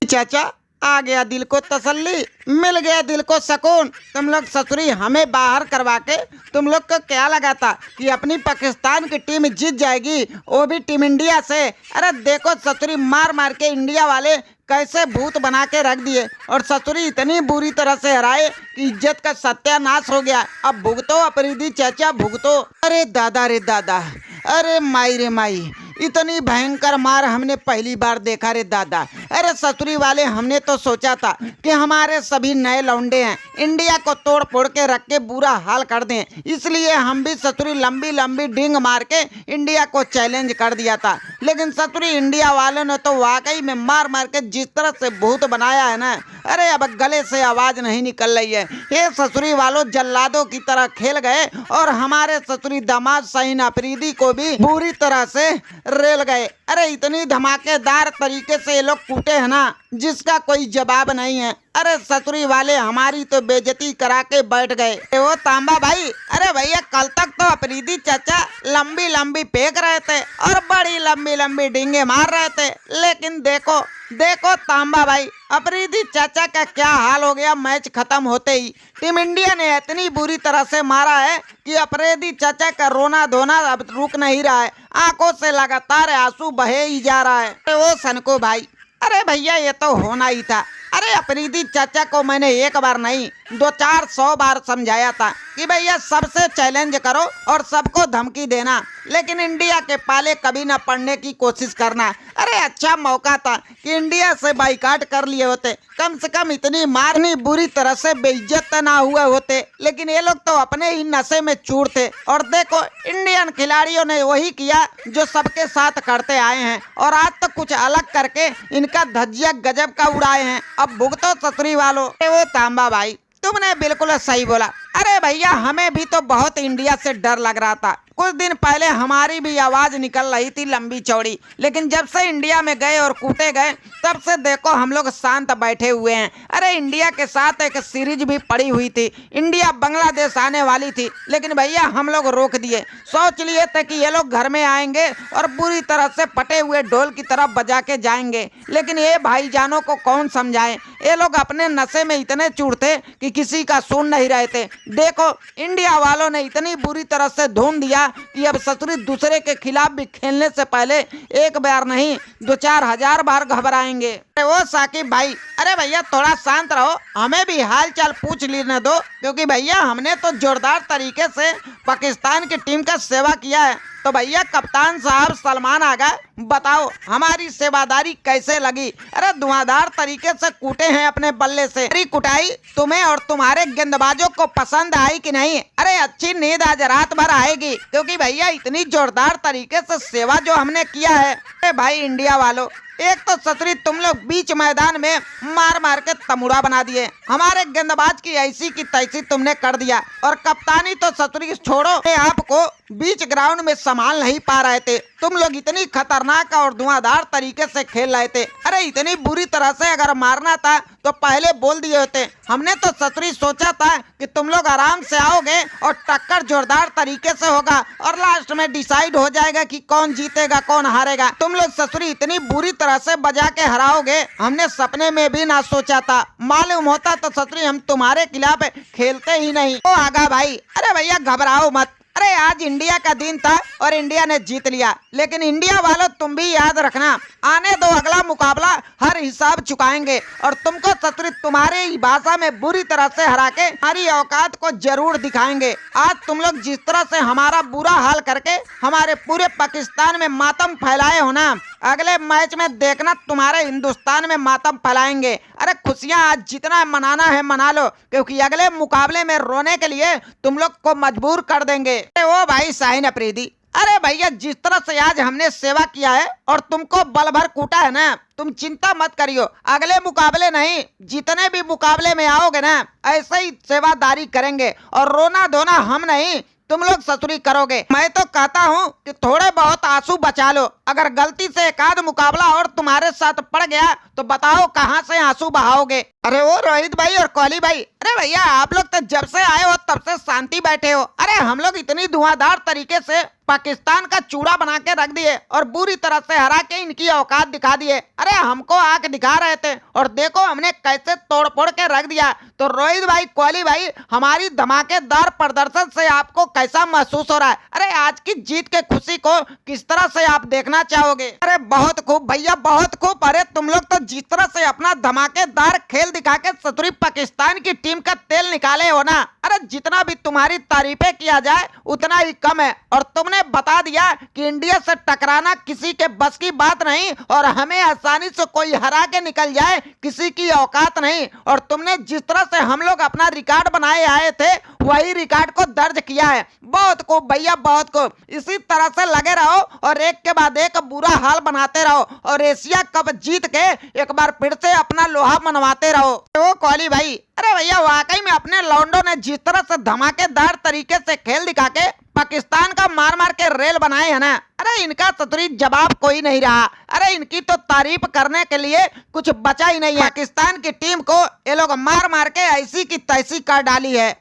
चाचा, आ गया दिल को तसल्ली, मिल गया दिल को सुकून। तुम लोग ससुरी हमें बाहर करवा के तुम लोग को क्या लगा था कि अपनी पाकिस्तान की टीम जीत जाएगी, वो भी टीम इंडिया से। अरे देखो ससुरी मार मार के इंडिया वाले कैसे भूत बना के रख दिए और ससुरी इतनी बुरी तरह से हराए कि इज्जत का सत्यानाश हो गया। अब भुगतो अफरीदी चाचा भुगतो। अरे दादा रे दादा, अरे माई रे माई, इतनी भयंकर मार हमने पहली बार देखा रे दादा। अरे ससुरी वाले हमने तो सोचा था कि हमारे सभी नए लौंडे हैं, इंडिया को तोड़ फोड़ के रख के बुरा हाल कर दें, इसलिए हम भी ससुरी लंबी लंबी डिंग मार के इंडिया को चैलेंज कर दिया था। लेकिन ससुरी इंडिया वालों ने तो वाकई में मार मार के जिस तरह से भूत बनाया है ना, अरे अब गले से आवाज नहीं निकल रही है। ये ससुरी वालों जल्लादों की तरह खेल गए और हमारे ससुरी दामाद शाहीन अफरीदी को भी बुरी तरह से रेल गए। अरे इतनी धमाकेदार तरीके से ये लोग कूटे हैं ना, जिसका कोई जवाब नहीं है। अरे ससुरी वाले हमारी तो बेइज्जती करा के बैठ गए। वो तांबा भाई, अरे भैया कल तक तो अफरीदी चाचा लंबी लंबी फेंक रहे थे और बड़ी लंबी लंबी डींगे मार रहे थे, लेकिन देखो देखो तांबा भाई, अफरीदी चाचा का क्या हाल हो गया। मैच खत्म होते ही टीम इंडिया ने इतनी बुरी तरह से मारा है कि अफरीदी चाचा का रोना धोना अब रुक नहीं रहा है, आंखों से लगातार आंसू बहे ही जा रहा है। वो सनको भाई, अरे भैया ये तो होना ही था। अरे अफरीदी चाचा को मैंने एक बार नहीं 200-400 बार समझाया था कि भैया सबसे चैलेंज करो और सबको धमकी देना, लेकिन इंडिया के पाले कभी ना पड़ने की कोशिश करना। अरे अच्छा मौका था कि इंडिया से बाइकाट कर लिए होते, कम से कम इतनी मारनी बुरी तरह से बेइज्जत ना हुए होते, लेकिन ये लोग तो अपने ही नशे में चूर थे। और देखो इंडियन खिलाड़ियों ने वही किया जो सबके साथ करते आए हैं और आज तो कुछ अलग करके इनका धज्जिया गजब का उड़ाए हैं। अब भुगतो ससुरी वालों। वो तांबा भाई, तुमने बिल्कुल सही बोला। अरे भैया हमें भी तो बहुत इंडिया से डर लग रहा था। कुछ दिन पहले हमारी भी आवाज निकल रही थी लंबी चौड़ी, लेकिन जब से इंडिया में गए और कूटे गए तब से देखो हम लोग शांत बैठे हुए हैं। अरे इंडिया के साथ एक सीरीज भी पड़ी हुई थी, इंडिया बांग्लादेश आने वाली थी, लेकिन भैया हम लोग रोक दिए। सोच लिए थे कि ये लोग घर में आएंगे और बुरी तरह से फटे हुए ढोल की तरफ बजा के जाएंगे, लेकिन ये भाईजानों को कौन समझाए। ये लोग अपने नशे में इतने चूर थे कि किसी का सुन नहीं रहे थे। देखो इंडिया वालों ने इतनी बुरी तरह से धूम दिया कि अब ससुरी दूसरे के खिलाफ भी खेलने से पहले एक बार नहीं 2-4 हजार बार घबराएंगे। वो साकिब भाई, अरे भैया थोड़ा शांत रहो, हमें भी हाल चाल पूछ लेने दो, क्योंकि भैया हमने तो जोरदार तरीके से पाकिस्तान की टीम का सेवा किया है। तो भैया कप्तान साहब सलमान आगा, बताओ हमारी सेवादारी कैसे लगी। अरे धुआंधार तरीके से कूटे हैं अपने बल्ले से। अरे कुटाई तुम्हें और तुम्हारे गेंदबाजों को पसंद आई कि नहीं? अरे अच्छी नींद आज रात भर आएगी, क्योंकि भैया इतनी जोरदार तरीके से सेवा जो हमने किया है। अरे भाई इंडिया वालों, एक तो ससुरी तुम लोग बीच मैदान में मार मार के तमुड़ा बना दिए, हमारे गेंदबाज की ऐसी की तैसी तुमने कर दिया, और कप्तानी तो ससुरी छोड़ो, आपको बीच ग्राउंड में संभाल नहीं पा रहे थे। तुम लोग इतनी खतरनाक और धुआंधार तरीके से खेल रहे थे। अरे इतनी बुरी तरह से अगर मारना था तो पहले बोल दिए होते। हमने तो ससुरी सोचा था कि तुम लोग आराम से आओगे और टक्कर जोरदार तरीके से होगा और लास्ट में डिसाइड हो जाएगा कि कौन जीतेगा कौन हारेगा। तुम लोग ससुरी इतनी बुरी तरह से बजा के हराओगे, हमने सपने में भी ना सोचा था। मालूम होता तो ससुरी हम तुम्हारे खिलाफ खेलते ही नहीं। ओ आगा भाई, अरे भैया घबराओ मत। अरे आज इंडिया का दिन था और इंडिया ने जीत लिया, लेकिन इंडिया वालों तुम भी याद रखना, आने दो अगला मुकाबला हर हिसाब चुकाएंगे और तुमको ससुरी तुम्हारे ही भाषा में बुरी तरह से हरा के हमारी औकात को जरूर दिखाएंगे। आज तुम लोग जिस तरह से हमारा बुरा हाल करके हमारे पूरे पाकिस्तान में मातम फैलाए हो ना, अगले मैच में देखना तुम्हारे हिंदुस्तान में मातम फैलाएंगे। अरे खुशियां आज जितना मनाना है मना लो, क्योंकि अगले मुकाबले में रोने के लिए तुम लोग को मजबूर कर देंगे। ओ भाई शाहीन अफरीदी, अरे भैया जिस तरह से आज हमने सेवा किया है और तुमको बल भर कूटा है ना, तुम चिंता मत करियो, अगले मुकाबले नहीं जितने भी मुकाबले में आओगे ना ऐसे ही सेवादारी करेंगे और रोना धोना हम नहीं तुम लोग ससुरी करोगे। मैं तो कहता हूँ कि थोड़े बहुत आंसू बचा लो, अगर गलती से एक आध मुकाबला और तुम्हारे साथ पड़ गया तो बताओ कहाँ से आंसू बहाओगे। अरे वो रोहित भाई और कोहली भाई, अरे भैया आप लोग तो जब से आए हो तब से शांति बैठे हो। अरे हम लोग इतनी धुआंधार तरीके से पाकिस्तान का चूड़ा बना के रख दिए और बुरी तरह से हरा के इनकी औकात दिखा दिए। अरे हमको आंख दिखा रहे थे और देखो हमने कैसे तोड़ फोड़ के रख दिया। तो रोहित भाई, कोहली भाई, हमारी धमाकेदार प्रदर्शन से आपको कैसा महसूस हो रहा है? अरे आज की जीत के खुशी को किस तरह से आप देखना चाहोगे? अरे बहुत खूब भैया, बहुत खूब। अरे तुम लोग तो जिस तरह से अपना धमाकेदार खेल दिखा के ससुरी पाकिस्तान की टीम का तेल निकाले हो ना, अरे जितना भी तुम्हारी तारीफें किया जाए उतना ही कम है। और तुमने बता दिया कि इंडिया से टकराना किसी के बस की बात नहीं और हमें आसानी से कोई हरा के निकल जाए किसी की औकात नहीं। और तुमने जिस तरह से हम लोग अपना रिकॉर्ड बनाए आए थे वही रिकॉर्ड को दर्ज किया है। बहुत खूब भैया, बहुत खूब। इसी तरह से लगे रहो और एक के बाद एक बुरा हाल बनाते रहो और एशिया कप जीत के एक बार फिर से अपना लोहा मनवाते रहो। ओ कोहली भाई, अरे भैया वाकई में अपने लौंडों ने जिस तरह से धमाकेदार तरीके से खेल दिखा के पाकिस्तान का मार मार के रेल बनाए है ना, अरे इनका सतुरी जवाब कोई नहीं रहा। अरे इनकी तो तारीफ करने के लिए कुछ बचा ही नहीं है। पाकिस्तान की टीम को ये लोग मार मार के ऐसी की तैसी कर डाली है।